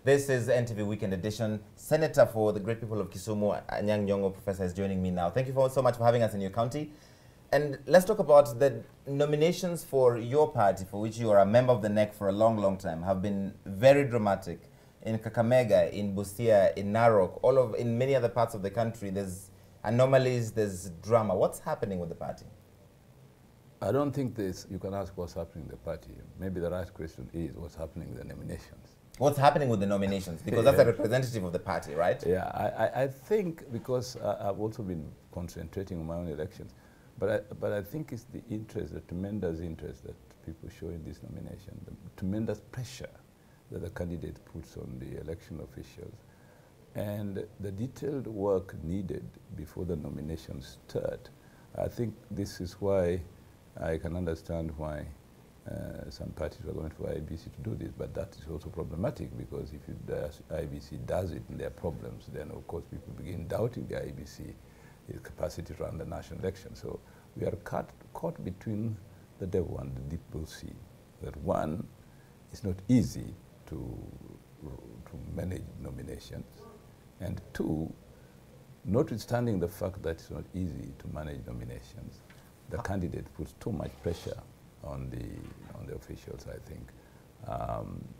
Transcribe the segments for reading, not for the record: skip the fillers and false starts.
This is NTV Weekend Edition. Senator for the great people of Kisumu, Anyang Nyong'o, Professor, is joining me now. Thank you so much for having us in your county. And let's talk about the nominations for your party, for which you are a member of the NEC for a long, long time, have been very dramatic. In Kakamega, in Busia, in Narok, in many other parts of the country, there's anomalies, there's drama. What's happening with the party? I don't think you can ask what's happening in the party. Maybe the right question is what's happening in the nominations. What's happening with the nominations? Because that's a representative of the party, right? Yeah, I think because I've also been concentrating on my own elections, but I think it's the interest, the tremendous interest that people show in this nomination, the tremendous pressure that the candidate puts on the election officials, and the detailed work needed before the nominations start. I think this is why I can understand why some parties were going for IBC to do this, but that is also problematic, because if IBC does it and there are problems, then of course people begin doubting the IBC its capacity to run the national election. So we are caught between the devil and the deep blue sea. That one, it's not easy to manage nominations, and two, notwithstanding the fact that it's not easy to manage nominations, the candidate puts too much pressure on the officials, I think.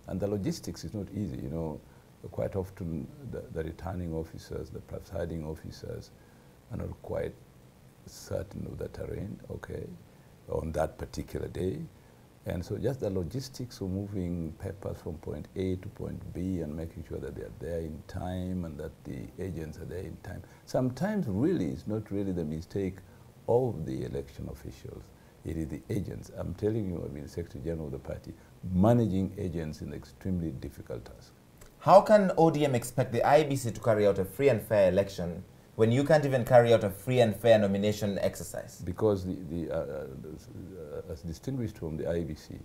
And the logistics is not easy. You know, quite often the returning officers, the presiding officers are not quite certain of the terrain, okay, on that particular day. And so just the logistics of moving papers from point A to point B and making sure that they are there in time and that the agents are there in time. Sometimes really it's not really the mistake of the election officials. It is the agents. I'm telling you, I've been Secretary General of the party. Managing agents is an extremely difficult task. How can ODM expect the IBC to carry out a free and fair election when you can't even carry out a free and fair nomination exercise? Because as distinguished from the IBC,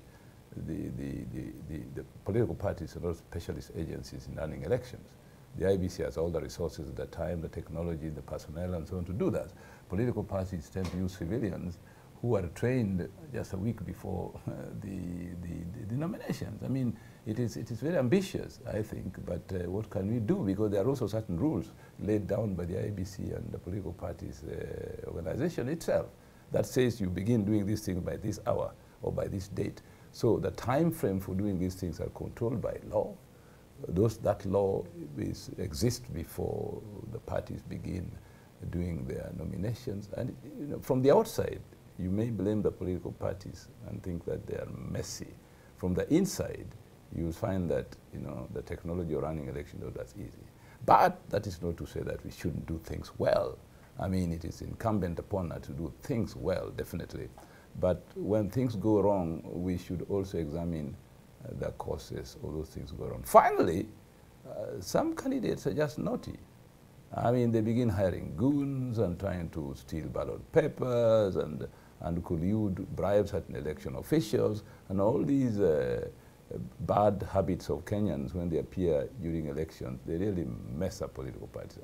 the political parties are not specialist agencies in running elections. The IBC has all the resources, the time, the technology, the personnel, and so on to do that. Political parties tend to use civilians who are trained just a week before the nominations. I mean, it is very ambitious, I think, but what can we do? Because there are also certain rules laid down by the IBC and the political parties organization itself that says you begin doing these things by this hour or by this date. So the time frame for doing these things are controlled by law. That law exists before the parties begin doing their nominations. And you know, from the outside, you may blame the political parties and think that they are messy. From the inside, you will find that the technology of running elections is that's easy. But that is not to say that we shouldn't do things well. I mean, it is incumbent upon us to do things well, definitely. But when things go wrong, we should also examine the causes of those things go wrong. Finally, some candidates are just naughty. I mean, they begin hiring goons and trying to steal ballot papers and collude, bribe certain election officials, and all these bad habits of Kenyans when they appear during elections, they really mess up political parties.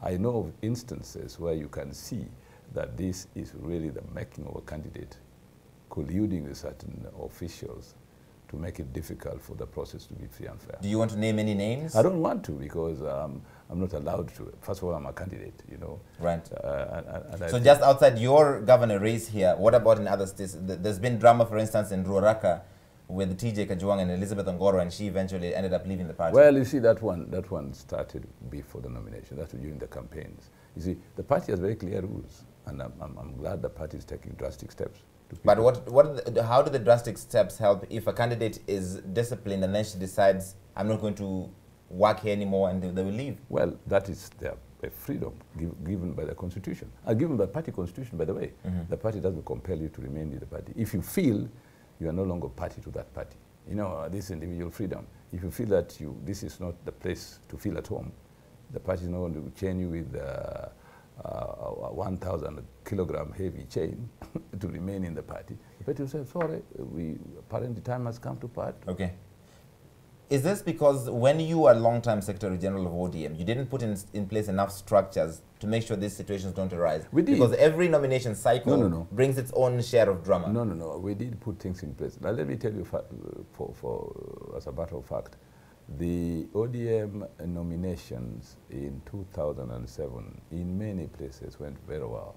I know of instances where you can see that this is really the making of a candidate colluding with certain officials to make it difficult for the process to be free and fair. Do you want to name any names? I don't want to, because I'm not allowed to. First of all, I'm a candidate, you know. Right. So just outside your governor race here, what about in other states? There's been drama, for instance, in Ruaraka with TJ Kajwang and Elizabeth Ongoro, and she eventually ended up leaving the party. Well, you see, that one started before the nomination. That's during the campaigns. You see, the party has very clear rules, and I'm glad the party is taking drastic steps. But how do the drastic steps help if a candidate is disciplined and then she decides, I'm not going to work here anymore, and they will leave? Well, that is their freedom given by the Constitution. Given by the party Constitution, by the way. The party doesn't compel you to remain with the party. If you feel you are no longer party to that party, you know, this individual freedom. If you feel that this is not the place to feel at home, the party is not going to chain you with a 1,000 kilogram heavy chain to remain in the party. The party will say, sorry, apparently the time has come to part. Okay. Is this because when you are long-time Secretary General of ODM, you didn't put in place enough structures to make sure these situations don't arise? We did. Because every nomination cycle brings its own share of drama. No. We did put things in place. Now let me tell you, as a matter of fact, The ODM nominations in 2007 in many places went very well.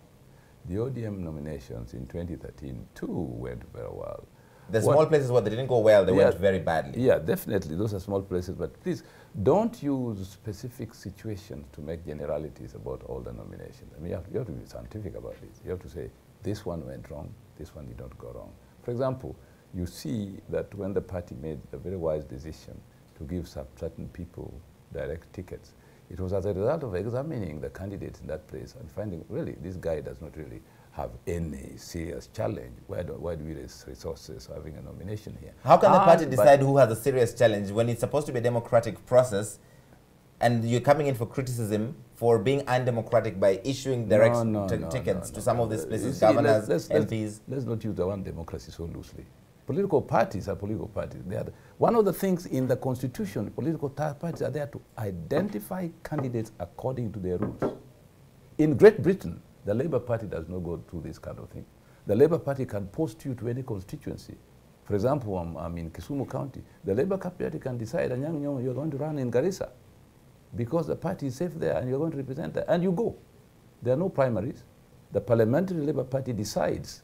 The ODM nominations in 2013 too went very well. The small places where they didn't go well, they went very badly. Yeah, definitely. Those are small places. But please, don't use specific situations to make generalities about all the nominations. I mean, you have to be scientific about this. You have to say, this one went wrong, this one did not go wrong. For example, you see that when the party made a very wise decision to give certain people direct tickets, it was as a result of examining the candidates in that place and finding, really, this guy does not really have any serious challenge. Why do we raise resources having a nomination here? How can the party decide who has a serious challenge when it's supposed to be a democratic process and you're coming in for criticism for being undemocratic by issuing direct tickets to some of these places, governors, MPs? Let's not use the word democracy so loosely. Political parties are political parties. One of the things in the Constitution, political parties are there to identify candidates according to their rules. In Great Britain, the Labour Party does not go through this kind of thing. The Labour Party can post you to any constituency. For example, I'm in Kisumu County. The Labour Party can decide, Anyang Nyong'o, you're going to run in Garissa because the party is safe there and you're going to represent there, and you go. There are no primaries. The Parliamentary Labour Party decides.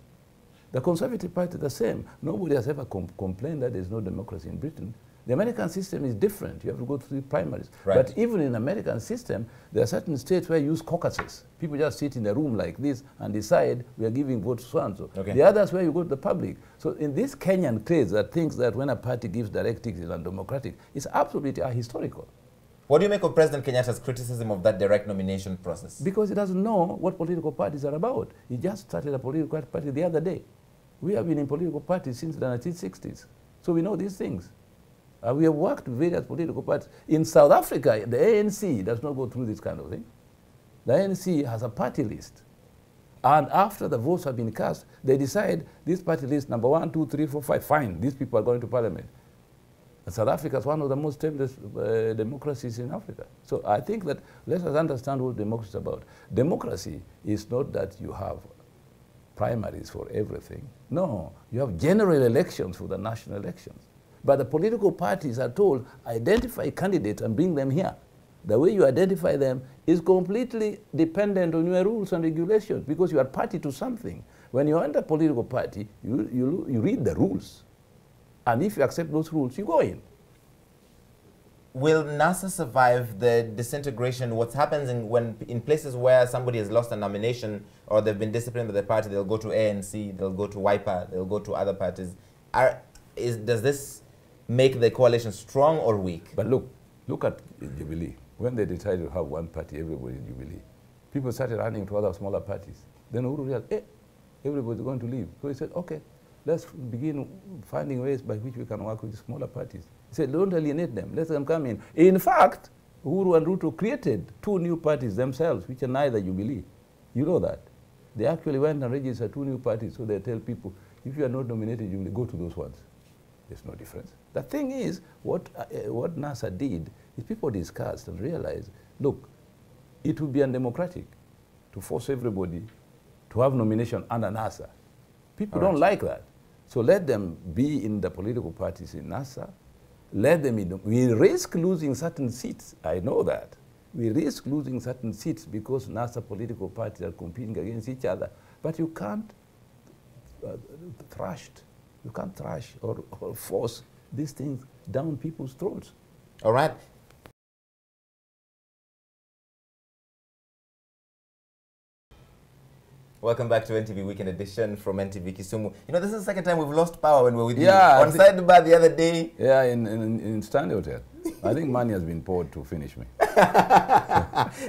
The Conservative Party, the same. Nobody has ever complained that there's no democracy in Britain. The American system is different. You have to go through primaries. Right. But even in the American system, there are certain states where you use caucuses. People just sit in a room like this and decide we are giving votes to so-and-so. Okay. The others where you go to the public. So in this Kenyan case that thinks that when a party gives direct tickets it's undemocratic, it's absolutely ahistorical. What do you make of President Kenyatta's criticism of that direct nomination process? Because he doesn't know what political parties are about. He just started a political party the other day. We have been in political parties since the 1960s. So we know these things. We have worked with various political parties. In South Africa, the ANC does not go through this kind of thing. The ANC has a party list. And after the votes have been cast, they decide this party list, number 1, 2, 3, 4, 5, fine, these people are going to parliament. And South Africa is one of the most stable democracies in Africa. So I think that let us understand what democracy is about. Democracy is not that you have primaries for everything. No, you have general elections for the national elections. But the political parties are told, identify candidates and bring them here. The way you identify them is completely dependent on your rules and regulations because you are party to something. When you enter a political party, you read the rules. And if you accept those rules, you go in. Will NASA survive the disintegration? What happens in places where somebody has lost a nomination or they've been disciplined by the party, they'll go to ANC, they'll go to Wiper, they'll go to other parties. Does this make the coalition strong or weak? But look at Jubilee. When they decided to have one party, everybody in Jubilee, people started running to other smaller parties. Then Uhuru realized, everybody's going to leave. So he said, okay, let's begin finding ways by which we can work with the smaller parties. He said, don't alienate them, let them come in. In fact, Uhuru and Ruto created 2 new parties themselves, which are neither Jubilee. You know that. They actually went and registered 2 new parties, so they tell people, if you are not nominated, you will go to those ones. There's no difference. The thing is, what NASA did is people discussed and realized, look, it would be undemocratic to force everybody to have nomination under NASA. People don't like that. So let them be in the political parties in NASA. Let them in. We risk losing certain seats. I know that. We risk losing certain seats because NASA political parties are competing against each other. But you can't thrash or force these things down people's throats. All right. Welcome back to NTV Weekend Edition from NTV Kisumu. You know, this is the second time we've lost power when we're with you. On Sidebar the other day. Yeah, in Stanley Hotel. I think money has been poured to finish me.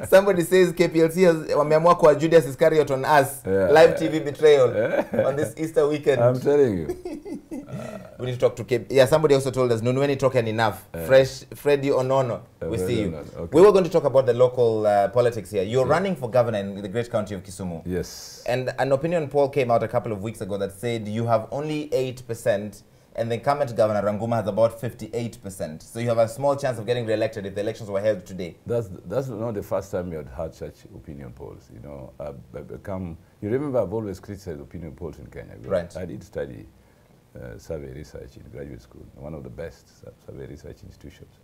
Somebody says KPLC has wameamua kwa Judas Iscariot on us. Live TV betrayal on this Easter weekend. I'm telling you. We need to talk to KP. Yeah, somebody also told us, Nunweni talking enough. Freddy Onono, we see you. Okay. We were going to talk about the local politics here. You're running for governor in the great county of Kisumu. Yes. And an opinion poll came out a couple of weeks ago that said you have only 8%, and the incumbent governor, Ranguma, has about 58%. So you have a small chance of getting re-elected if the elections were held today. That's not the first time you had such opinion polls. You know, you remember I've always criticized opinion polls in Kenya. Right. I did study survey research in graduate school, one of the best survey research institutions.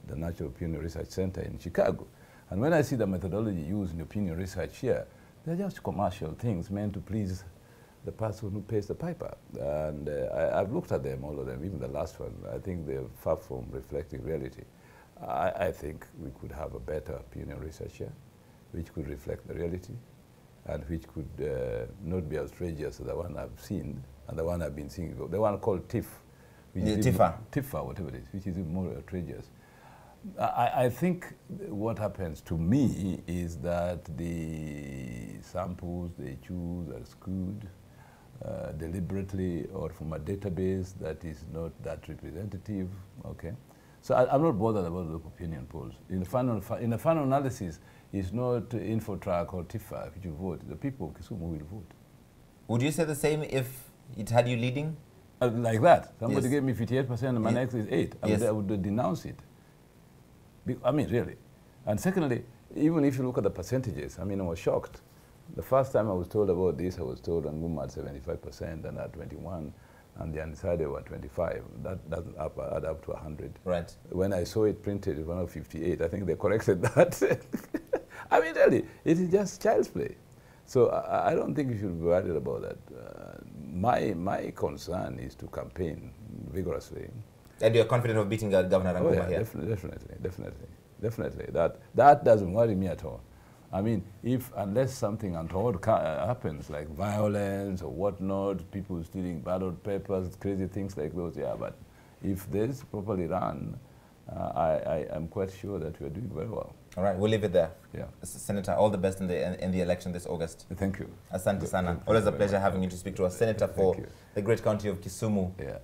the National Opinion Research Center in Chicago. And when I see the methodology used in opinion research here, they're just commercial things meant to please the person who pays the piper. And I've looked at them, all of them, even the last one. I think they're far from reflecting reality. I think we could have a better opinion research here, which could reflect the reality, and which could not be outrageous as the one I've seen, and the one I've been seeing, the one called TIFF. TIFA, whatever it is, which is even more outrageous. I think what happens to me is that the samples they choose are skewed deliberately or from a database that is not that representative, okay? So I'm not bothered about the opinion polls. In the final analysis, it's not Infotrack or TIFA which will vote. The people of Kisumu will vote. Would you say the same if it had you leading? Like that. Somebody Yes. gave me 58% and my next is 8. I would denounce it. I mean, really. And secondly, even if you look at the percentages, I mean, I was shocked. The first time I was told about this, I was told on Nguma at 75% and at 21, and the undecided were 25. That doesn't add up to 100. Right. When I saw it printed, it was 58. I think they corrected that. I mean, really, it is just child's play. So I don't think you should be worried about that. My concern is to campaign vigorously. And you're confident of beating Governor Nguma here? Definitely. That doesn't worry me at all. I mean, unless something untoward happens, like violence or whatnot, people stealing ballot papers, crazy things like those, yeah, but if this is properly run, I'm quite sure that we are doing very well. All right, we'll leave it there. Yeah. Senator, all the best in the election this August. Thank you. Asante sana. Always a pleasure having you to speak to us. Senator for the great county of Kisumu. Yeah.